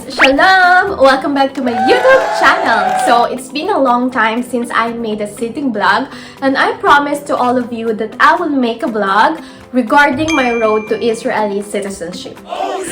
Shalom! Welcome back to my YouTube channel. So it's been a long time since I made a sitting vlog, and I promised to all of you that I will make a vlog regarding my road to Israeli citizenship.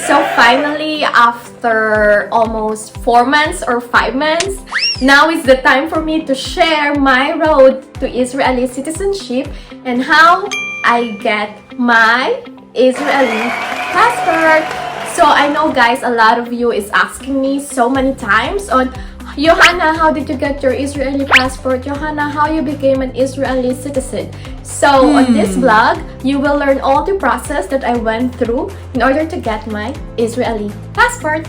So finally, after almost 4 months or 5 months, now is the time for me to share my road to Israeli citizenship and how I get my Israeli passport. So I know, guys, a lot of you is asking me so many times on, Yohanna, how did you get your Israeli passport? Yohanna, how you became an Israeli citizen? So on this vlog, you will learn all the process that I went through in order to get my Israeli passport.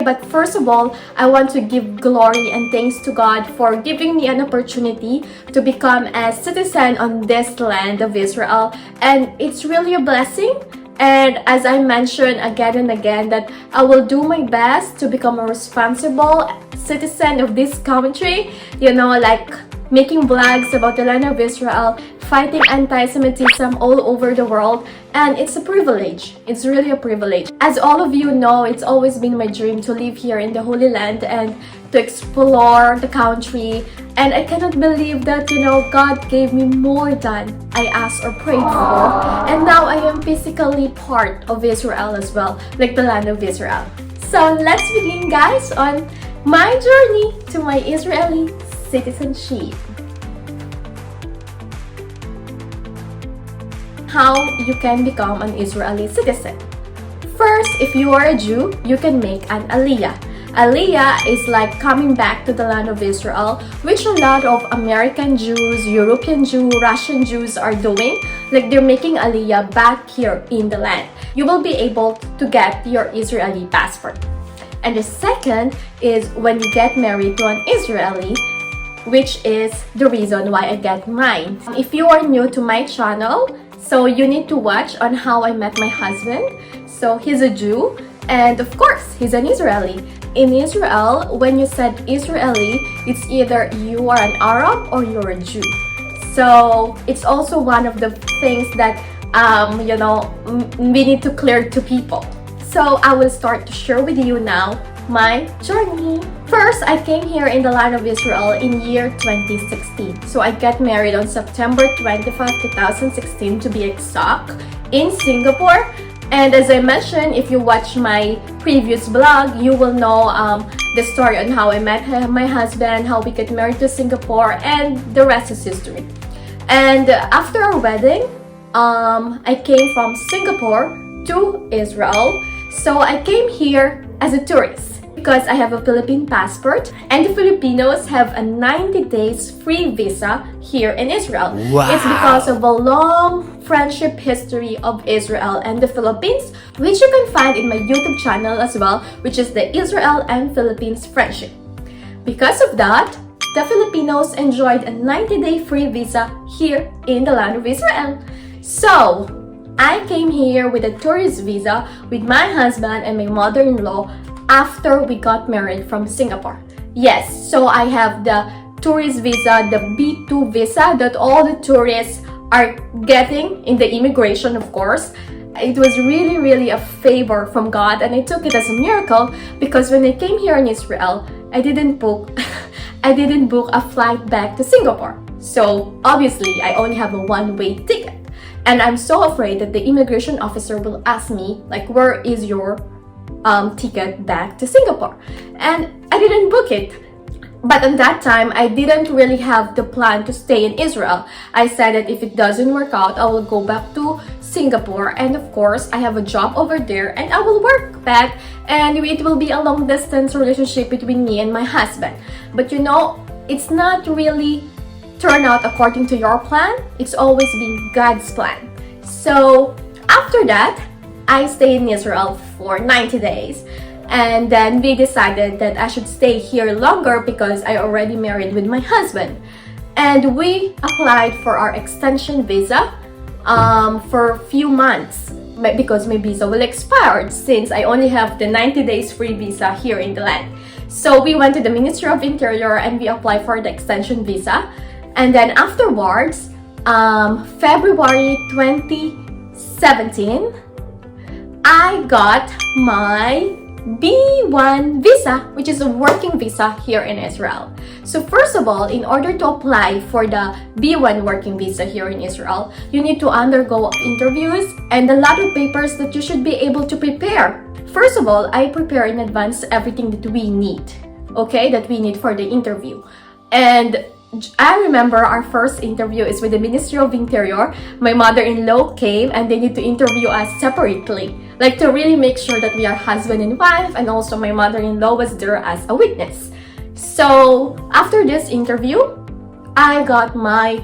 But first of all, I want to give glory and thanks to God for giving me an opportunity to become a citizen on this land of Israel. And it's really a blessing. And as I mentioned again and again, that I will do my best to become a responsible citizen of this country. You know, like making vlogs about the land of Israel, fighting anti-Semitism all over the world, and it's a privilege. It's really a privilege. As all of you know, it's always been my dream to live here in the Holy Land and to explore the country, and I cannot believe that, you know, God gave me more than I asked or prayed for, and now I am physically part of Israel as well, like the land of Israel. So let's begin, guys, on my journey to my Israeli citizenship. How you can become an Israeli citizen. First, if you are a Jew, you can make an Aliyah. Aliyah is like coming back to the land of Israel, which a lot of American Jews, European Jews, Russian Jews are doing. Like they're making Aliyah back here in the land. You will be able to get your Israeli passport. And the second is when you get married to an Israeli, which is the reason why I get mine. If you are new to my channel, so you need to watch on how I met my husband. So he's a Jew, and of course, he's an Israeli. In Israel, when you said Israeli, it's either you are an Arab or you're a Jew. So it's also one of the things that, you know, we need to clear to people. So I will start to share with you now my journey. First, I came here in the land of Israel in year 2016. So I got married on September 25, 2016 to be exact, in Singapore. And as I mentioned, if you watch my previous vlog, you will know the story on how I met my husband, how we got married to Singapore, and the rest is history. And after our wedding, I came from Singapore to Israel. So I came here as a tourist because I have a Philippine passport, and the Filipinos have a 90 days free visa here in Israel. Wow. It's because of a long friendship history of Israel and the Philippines, which you can find in my YouTube channel as well, which is the Israel and Philippines Friendship. Because of that, the Filipinos enjoyed a 90-day free visa here in the land of Israel. So I came here with a tourist visa with my husband and my mother-in-law after we got married from Singapore. Yes, so I have the tourist visa, the B2 visa that all the tourists are getting in the immigration, of course. It was really a favor from God, and I took it as a miracle because when I came here in Israel, I didn't book a flight back to Singapore. So obviously, I only have a one-way ticket. And I'm so afraid that the immigration officer will ask me, like, where is your ticket back to Singapore? And I didn't book it. But at that time, I didn't really have the plan to stay in Israel. I said that if it doesn't work out, I will go back to Singapore. And of course, I have a job over there and I will work back. And it will be a long distance relationship between me and my husband. But you know, it's not really turn out according to your plan. It's always been God's plan. So after that, I stayed in Israel for 90 days. And then we decided that I should stay here longer because I already married with my husband. And we applied for our extension visa for a few months. because my visa will expire since I only have the 90 days free visa here in the land. So we went to the Ministry of Interior and we applied for the extension visa. And then afterwards, February 2017, I got my B1 visa, which is a working visa here in Israel. So first of all, in order to apply for the B1 working visa here in Israel, you need to undergo interviews and a lot of papers that you should be able to prepare. First of all, I prepare in advance everything that we need, okay, that we need for the interview. And I remember our first interview is with the Ministry of Interior. My mother-in-law came and they need to interview us separately, like to really make sure that we are husband and wife, and also my mother-in-law was there as a witness. So after this interview, I got my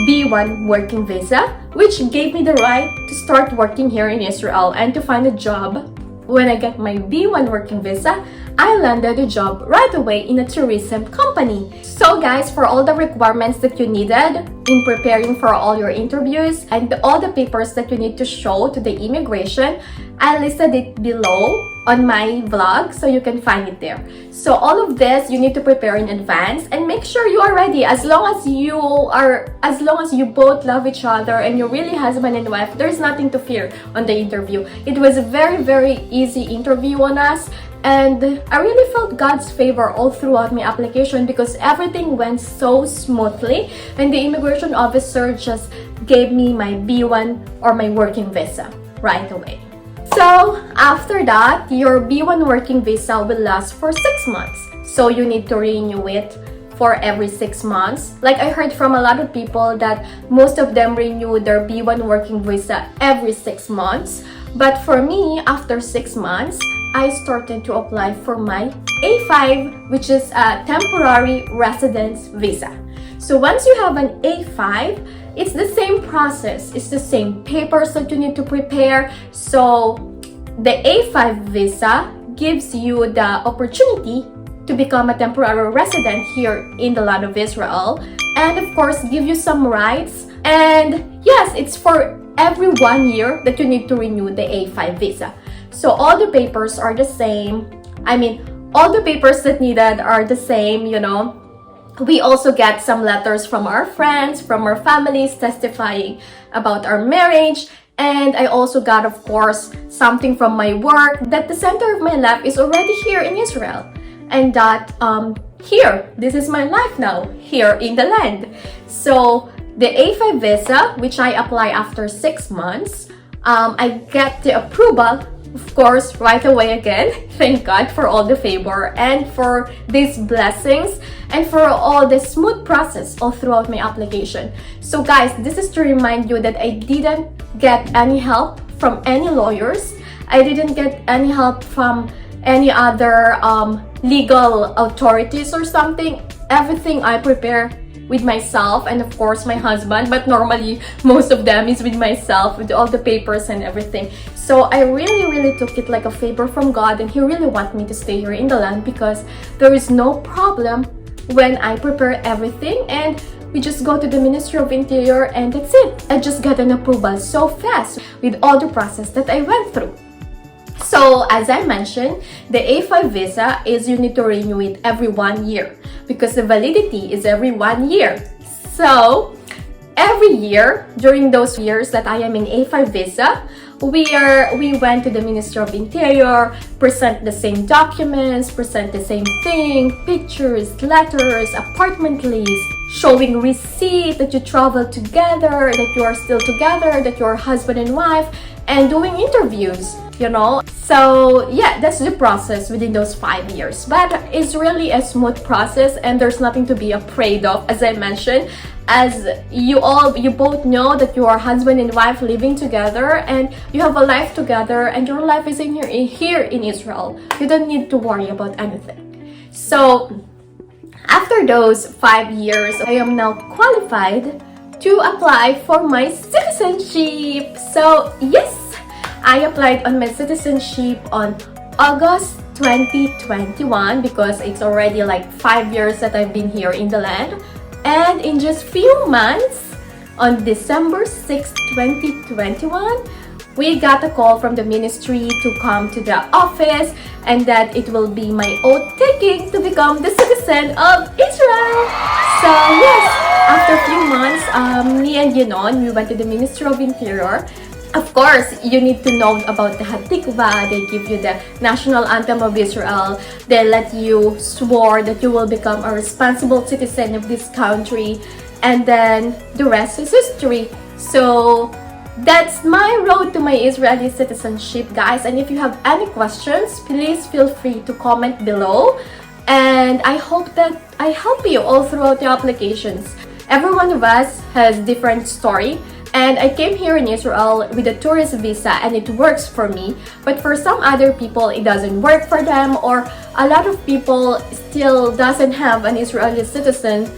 B1 working visa, which gave me the right to start working here in Israel and to find a job. When I got my B1 working visa, I landed a job right away in a tourism company. So guys, for all the requirements that you needed in preparing for all your interviews and all the papers that you need to show to the immigration, I listed it below on my vlog, so you can find it there. So all of this you need to prepare in advance and make sure you are ready. As long as you both love each other and you're really husband and wife, there's nothing to fear on the interview. It was a very easy interview on us, and I really felt God's favor all throughout my application because everything went so smoothly and the immigration officer just gave me my B1 or my working visa right away. So after that, your B1 working visa will last for 6 months. So you need to renew it for every 6 months. Like I heard from a lot of people that most of them renew their B1 working visa every 6 months. But for me, after 6 months, I started to apply for my A5, which is a temporary residence visa. So once you have an A5, it's the same process. It's the same papers that you need to prepare. So the A5 visa gives you the opportunity to become a temporary resident here in the land of Israel, and of course give you some rights. And yes, it's for every 1 year that you need to renew the A5 visa. So all the papers are the same. I mean, all the papers that needed are the same, you know. We also get some letters from our friends, from our families testifying about our marriage. And I also got, of course, something from my work that the center of my life is already here in Israel. And that this is my life now, here in the land. So the A5 visa, which I apply after 6 months, I get the approval, of course, right away again. Thank God for all the favor and for these blessings and for all the smooth process all throughout my application. So guys, this is to remind you that I didn't get any help from any lawyers. I didn't get any help from any other legal authorities or something. Everything I prepare with myself and of course my husband, but normally most of them is with myself with all the papers and everything. So I really took it like a favor from God, and He really want me to stay here in the land because there is no problem when I prepare everything and we just go to the Ministry of Interior and that's it. I just got an approval so fast with all the process that I went through. So as I mentioned, the A5 visa is you need to renew it every 1 year because the validity is every 1 year. So every year during those years that I am in A5 visa, we went to the Ministry of Interior, present the same documents, present the same thing, pictures, letters, apartment lease, showing receipt that you travel together, that you are still together, that you are husband and wife, and doing interviews, you know. So yeah, that's the process within those 5 years, but it's really a smooth process and there's nothing to be afraid of. As I mentioned, as you both know that you are husband and wife living together and you have a life together and your life is here in Israel. You don't need to worry about anything. So after those 5 years, I am now qualified to apply for my citizenship. So yes, I applied on my citizenship on August 2021 because it's already like 5 years that I've been here in the land. And in just few months, on December 6, 2021, we got a call from the ministry to come to the office and that it will be my oath taking to become the citizen of Israel. So yes, after a few months, me and Yenon, we went to the Ministry of Interior. Of course, you need to know about the Hatikva. They give you the national anthem of Israel. They let you swear that you will become a responsible citizen of this country. And then the rest is history. So that's my road to my Israeli citizenship, guys. And if you have any questions, please feel free to comment below. And I hope that I help you all throughout the applications. Every one of us has different story. And I came here in Israel with a tourist visa and it works for me. But for some other people, it doesn't work for them. Or a lot of people still doesn't have an Israeli citizen,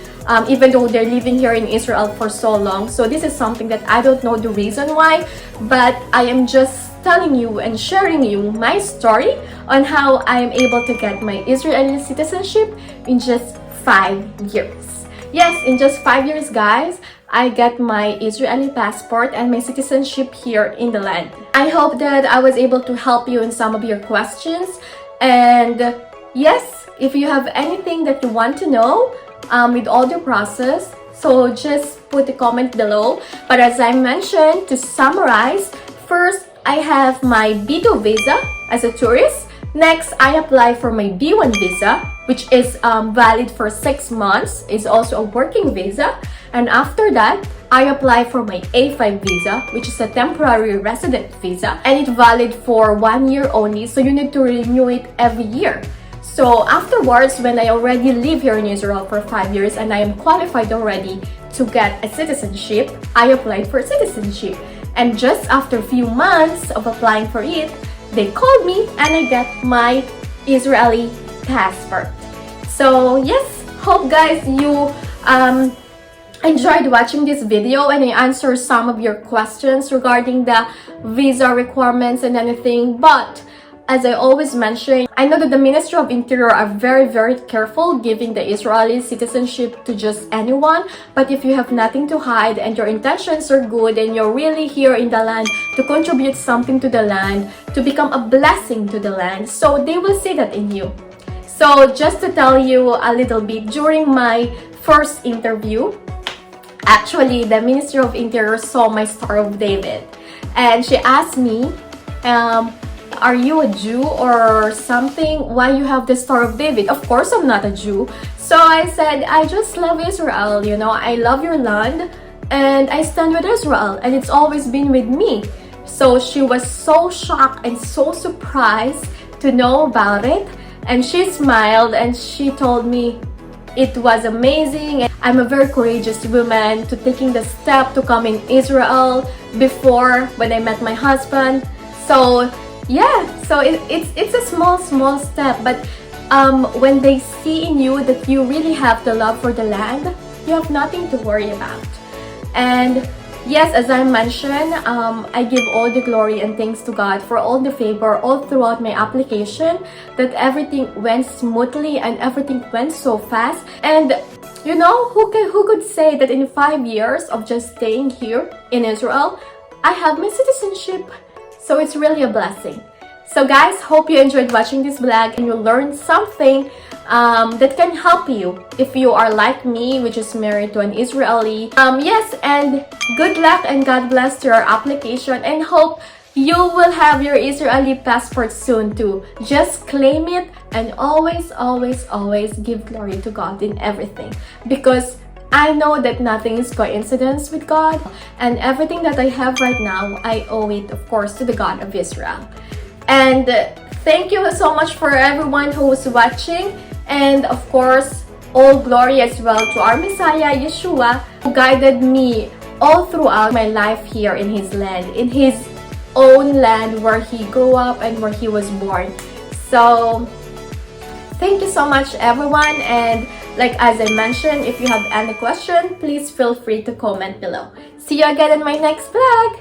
even though they're living here in Israel for so long. So this is something that I don't know the reason why. But I am just telling you and sharing you my story on how I am able to get my Israeli citizenship in just 5 years. Yes, in just 5 years, guys, I got my Israeli passport and my citizenship here in the land. I hope that I was able to help you in some of your questions. And yes, if you have anything that you want to know with all the process, so just put a comment below. But as I mentioned, to summarize, first, I have my B2 visa as a tourist. Next, I apply for my B1 visa, which is valid for 6 months. It's also a working visa. And after that, I apply for my A5 visa, which is a temporary resident visa. And it's valid for 1 year only, so you need to renew it every year. So afterwards, when I already live here in Israel for 5 years and I am qualified already to get a citizenship, I applied for citizenship. And just after a few months of applying for it, they called me and I get my Israeli passport. So yes, hope guys you enjoyed watching this video and I answered some of your questions regarding the visa requirements and anything. But as I always mention, I know that the Ministry of Interior are very careful giving the Israeli citizenship to just anyone. But if you have nothing to hide and your intentions are good and you're really here in the land to contribute something to the land, to become a blessing to the land, so they will see that in you. So just to tell you a little bit, during my first interview, actually the Ministry of Interior saw my Star of David and she asked me, are you a Jew or something? Why you have the Star of David? Of course I'm not a Jew. So I said, I just love Israel, you know, I love your land and I stand with Israel and it's always been with me. So she was so shocked and so surprised to know about it. And she smiled and she told me it was amazing. I'm a very courageous woman to taking the step to come in Israel before when I met my husband. So yeah, so it's a small step, but when they see in you that you really have the love for the land, you have nothing to worry about. And yes, as I mentioned, I give all the glory and thanks to God for all the favor all throughout my application, that everything went smoothly and everything went so fast. And you know, who could say that in 5 years of just staying here in Israel, I have my citizenship. So it's really a blessing. So guys, hope you enjoyed watching this vlog and you learned something that can help you if you are like me, which is married to an Israeli. Yes, and good luck and God bless to your application and hope you will have your Israeli passport soon too. Just claim it and always give glory to God in everything, because I know that nothing is coincidence with God, and everything that I have right now, I owe it, of course, to the God of Israel. And thank you so much for everyone who was watching, and of course, all glory as well to our Messiah, Yeshua, who guided me all throughout my life here in His land, in His own land where He grew up and where He was born. So, thank you so much everyone, and like as I mentioned, if you have any question, please feel free to comment below. See you again in my next vlog!